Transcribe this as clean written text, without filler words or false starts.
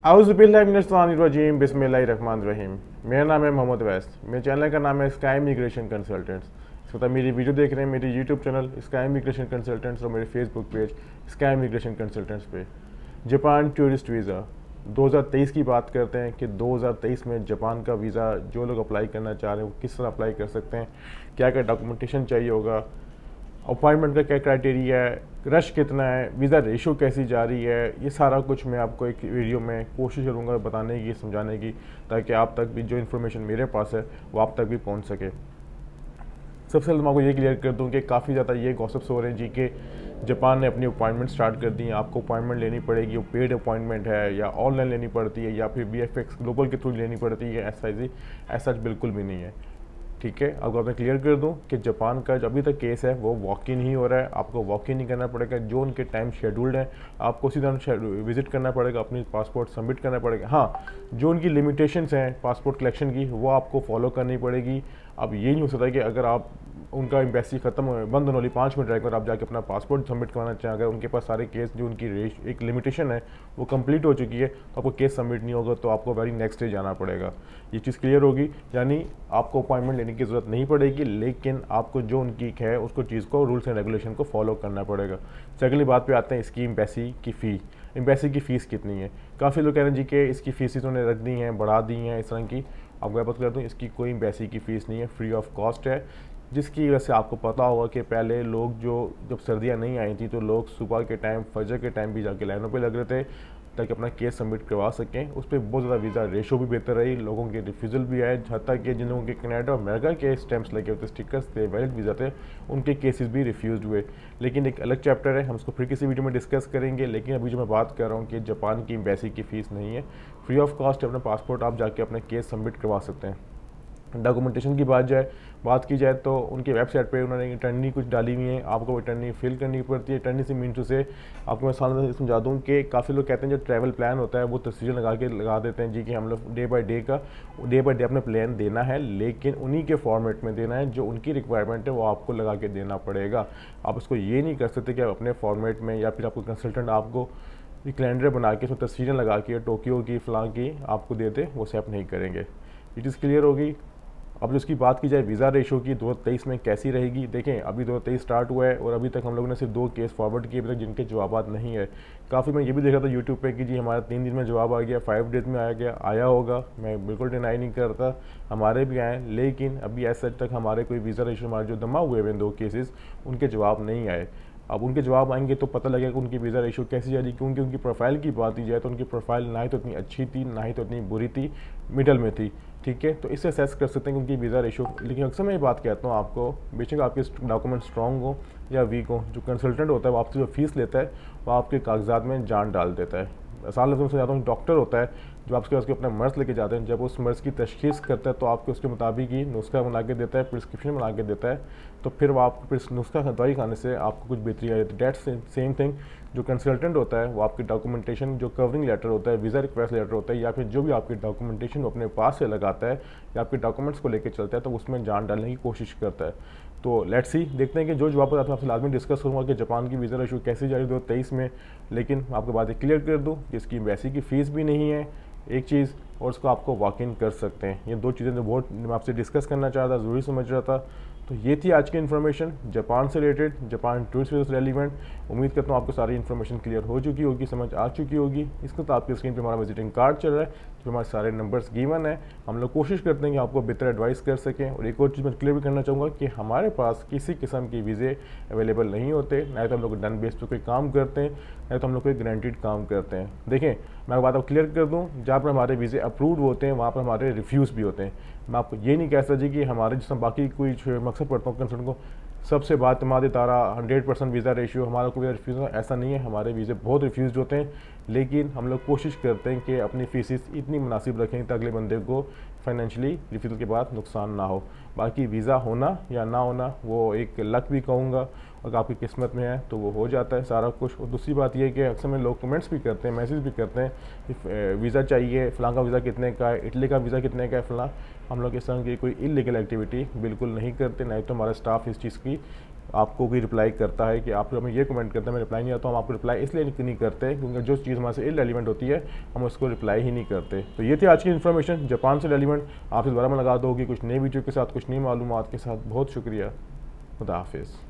आउज़ुबिल्लाहिमिनश्शैतानिर्रजीम बिस्मिल्लाहिर्रहमानिर्रहीम। मेरा नाम है मोहम्मद वैस। मेरे चैनल का नाम है स्काई इमिग्रेशन कंसल्टेंट्स। इस वक्त मेरी वीडियो देख रहे हैं मेरी YouTube channel sky immigration consultants और मेरे Facebook page sky immigration consultants पे। जापान टूरिस्ट वीज़ा 2023 की बात करते हैं कि 2023 में जापान का वीज़ा जो लोग अप्लाई करना चाह रहे हैं वो किस तरह अप्लाई कर सकते हैं, क्या क्या डॉक्यूमेंटेशन चाहिए होगा, अपॉइंटमेंट का क्या क्राइटेरिया है, रश कितना है, वीज़ा रेशो कैसी जा रही है, ये सारा कुछ मैं आपको एक वीडियो में कोशिश करूँगा बताने की, समझाने की, ताकि आप तक भी जो इन्फॉर्मेशन मेरे पास है वो आप तक भी पहुँच सके। सबसे पहले मैं आपको ये क्लियर कर दूँ कि काफ़ी ज़्यादा ये गॉसिप्स हो रहे हैं जी कि जापान ने अपनी अपॉइंटमेंट स्टार्ट कर दी है, आपको अपॉइंटमेंट लेनी पड़ेगी, वो पेड अपॉइंटमेंट है या ऑनलाइन लेनी पड़ती है या फिर BFX ग्लोबल के थ्रू लेनी पड़ती है, ऐसा बिल्कुल भी नहीं है। ठीक है, अब मैं क्लियर कर दूं कि जापान का जो अभी तक केस है वो वॉक इन ही हो रहा है, आपको वॉक इन नहीं करना पड़ेगा, जो उनके टाइम शेड्यूल्ड है आपको उसी तरह विजिट करना पड़ेगा, अपनी पासपोर्ट सबमिट करना पड़ेगा। हाँ, जो उनकी लिमिटेशंस हैं पासपोर्ट कलेक्शन की वो आपको फॉलो करनी पड़ेगी। अब ये नहीं हो सकता कि अगर आप उनका एम्बेसी खत्म हो बंद होने वाली 5 मिनट रहेगा और आप जाके अपना पासपोर्ट सबमिट करवाना चाहें, अगर उनके पास सारे केस जो उनकी एक लिमिटेशन है वो कंप्लीट हो चुकी है तो आपको केस सबमिट नहीं होगा, तो आपको वेरी नेक्स्ट डे जाना पड़ेगा। ये चीज़ क्लियर होगी, यानी आपको अपॉइंटमेंट लेने की ज़रूरत नहीं पड़ेगी, लेकिन आपको जो उनकी है उसको चीज़ को रूल्स एंड रेगुलेशन को फॉलो करना पड़ेगा। सेकेंडली बात पे आते हैं इसकी एम्बेसी की फ़ी। एम्बेसी की फ़ीस कितनी है? काफ़ी लोग कह रहे हैं जी कि इसकी फ़ीस इन्होंने रख दी हैं, बढ़ा दी हैं इस तरह की। आपको बात कर दूँ, इसकी कोई एम्बेसी की फ़ीस नहीं है, फ्री ऑफ कॉस्ट है। जिसकी वजह से आपको पता होगा कि पहले लोग जब सर्दियाँ नहीं आई थी तो लोग सुबह के टाइम फजर के टाइम भी जाके लाइनों पे लग रहे थे ताकि अपना केस सबमिट करवा सकें। उस पर बहुत ज़्यादा वीज़ा रेशो भी बेहतर रही, लोगों के रिफ्यूज़ल भी आए, हत्ता कि जिन लोगों के कनाडा और अमेरिका के स्टैंप्स लगे होते, स्टिकर्स थे, वैलिड वीज़ा थे, उनके केसेस भी रिफ्यूज़ हुए। लेकिन एक अलग चैप्टर है, हम उसको फिर किसी वीडियो में डिस्कस करेंगे। लेकिन अभी जो मैं बात कर रहा हूँ कि जापान की एम्बेसी की फ़ीस नहीं है, फ्री ऑफ कॉस्ट है, अपना पासपोर्ट आप जाके अपना केस सबमिट करवा सकते हैं। डॉक्यूमेंटेशन की बात की जाए तो उनकी वेबसाइट पे उन्होंने इटर्नी कुछ डाली हुई है, आपको इटर्नी फिल करनी पड़ती है। इटर्नी से मीन टू से आपको मैं साल समझा दूँ कि काफ़ी लोग कहते हैं जो ट्रैवल प्लान होता है वो तस्वीर लगा देते हैं जी कि हम लोग डे बाय डे अपने प्लान देना है, लेकिन उन्हीं के फॉर्मेट में देना है, जो उनकी रिक्वायरमेंट है वो आपको लगा के देना पड़ेगा। आप उसको ये नहीं कर सकते कि आप अपने फॉर्मेट में या फिर आपको कंसल्टेंट आपको कैलेंडर बना के उसमें तस्वीरें लगा के टोक्यो की फलां की आपको दे दे, वो एक्सेप्ट नहीं करेंगे। ये चीज़ क्लियर होगी। अब जो इसकी बात की जाए वीज़ा रेशो की 2023 में कैसी रहेगी, देखें अभी 2023 स्टार्ट हुआ है और अभी तक हम लोगों ने सिर्फ 2 केस फॉरवर्ड किए अभी तक जिनके जवाब नहीं है। काफ़ी मैं ये भी देख रहा था यूट्यूब पे कि जी हमारा 3 दिन में जवाब आ गया, 5 डेज में आया होगा। मैं बिल्कुल डिनाई नहीं करता, हमारे भी आए, लेकिन अभी ऐसा तक हमारे कोई वीज़ा रेशो हमारे जो जमा हुए हैं 2 केसेस उनके जवाब नहीं आए। अब उनके जवाब आएंगे तो पता लगेगा कि उनकी वीज़ा रेशो कैसी जा रही, क्योंकि उनकी प्रोफाइल की बात की जाए तो उनकी प्रोफाइल ना ही तो इतनी अच्छी थी ना ही तो इतनी बुरी थी, मिडल में थी। ठीक है, तो इससे असेस कर सकते हैं कि उनकी वीज़ा रेशो। लेकिन अक्सर मैं ये बात कहता हूँ आपको, बेशक आपके डॉक्यूमेंट स्ट्रॉन्ग हो या वीक हो, जो कंसल्टेंट होता है वो आपसे जो फीस लेता है वो आपके कागजात में जान डाल देता है। साल लफ्ज़ों से ज़्यादा डॉक्टर होता है जो आपके पास अपना मर्ज़ लेके जाते हैं, जब उस मर्ज़ की तशखीस करता है तो आपको उसके मुताबिक ही नुस्खा बना के देता है, प्रिस्क्रिप्शन बना के देता है, तो फिर वो आपको नुस्खा दवाई खाने से आपको कुछ बेहतरी आ जाती है। डेट्स सेम थिंग, जो कंसल्टेंट होता है वो आपकी डॉक्यूमेंटेशन, जो कवरिंग लेटर होता है, वीज़ा रिक्वेस्ट लेटर होता है, या फिर जो भी आपकी डॉक्यूमेंटेशन अपने पास से लगाता है या आपके डॉक्यूमेंट्स को लेकर चलता है, तो उसमें जान डालने की कोशिश करता है। तो लेट्स सी, देखते हैं कि जो जवाब आपसे लाजमी डिस्कस करूँगा कि जापान की वीज़ा रेशो कैसी जा रही है 2023 में। लेकिन मैं आपको बात क्लियर कर दूँ कि इसकी एम्बेसी की फ़ीस भी नहीं है एक चीज़, और उसको आपको वॉक इन कर सकते हैं। ये 2 चीज़ें जो बहुत मैं आपसे डिस्कस करना चाह रहा था, ज़रूरी समझ रहा था। तो ये थी आज की इन्फॉर्मेशन जापान से रिलेटेड, जापान टूरिस्ट वीज़ा से रेलिवेंट। उम्मीद करता हूँ आपको सारी इन्फॉर्मेशन क्लियर हो चुकी होगी, समझ आ चुकी होगी। इसका तो आपकी स्क्रीन पे हमारा विजिटिंग कार्ड चल रहा है, जो हमारे सारे नंबर्स गिवन है। हम लोग कोशिश करते हैं कि आपको बेहतर एडवाइस कर सकें। और एक और चीज़ मैं क्लियर भी करना चाहूँगा कि हमारे पास किसी किस्म की वीज़े अवेलेबल नहीं होते, ना तो हम लोग डन बेस पर कोई काम करते हैं, ना तो हम लोग कोई गारंटीड काम करते हैं। देखें, मैं बात आपको क्लियर कर दूँ, जहाँ पर हमारे वीज़े अप्रूव्ड होते हैं वहाँ पर हमारे रिफ्यूज़ भी होते हैं। मैं आपको ये नहीं कह सकता जी कि हमारे जिस बाकी कोई मकसद पढ़ता हूँ कंसल्टेंट को सबसे बात मादे तारा 100% वीज़ा रेशियो हमारा कोई रिफ्यूज़, ऐसा नहीं है। हमारे वीज़े बहुत रिफ्यूज़ होते हैं, लेकिन हम लोग कोशिश करते हैं कि अपनी फीसिस इतनी मुनासिब रखें ताकि अगले बंदे को फाइनेंशियली रिफ्यूज़ल के बाद नुकसान ना हो। बाकी वीज़ा होना या ना होना वो एक लक भी कहूँगा, अगर आपकी किस्मत में है तो वो हो जाता है सारा कुछ। और दूसरी बात ये है कि अक्सर में लोग कमेंट्स भी करते हैं, मैसेज भी करते हैं कि वीज़ा चाहिए, फ़लाँ का वीज़ा कितने का है, इटली का वीज़ा कितने का है, फ़लाँ। हम लोग इस तरह की कोई इलीगल एक्टिविटी बिल्कुल नहीं करते, नहीं तो हमारा स्टाफ इस चीज़ की आपको कोई रिप्लाई करता है कि आप हमें ये कमेंट करते हैं मैं रिप्लाई नहीं आता, हम आपको रिप्लाई इसलिए नहीं करते क्योंकि जो चीज़ हमारे से इररिलेवेंट होती है हम उसको रिप्लाई ही नहीं करते। तो ये थी आज की इन्फॉर्मेशन जापान से रेलिवेंट। आपसे दोबारा मुलाकात होगी कुछ नई वीडियो के साथ, कुछ नई मालूमात के साथ। बहुत शुक्रिया। खुदा हाफिज़।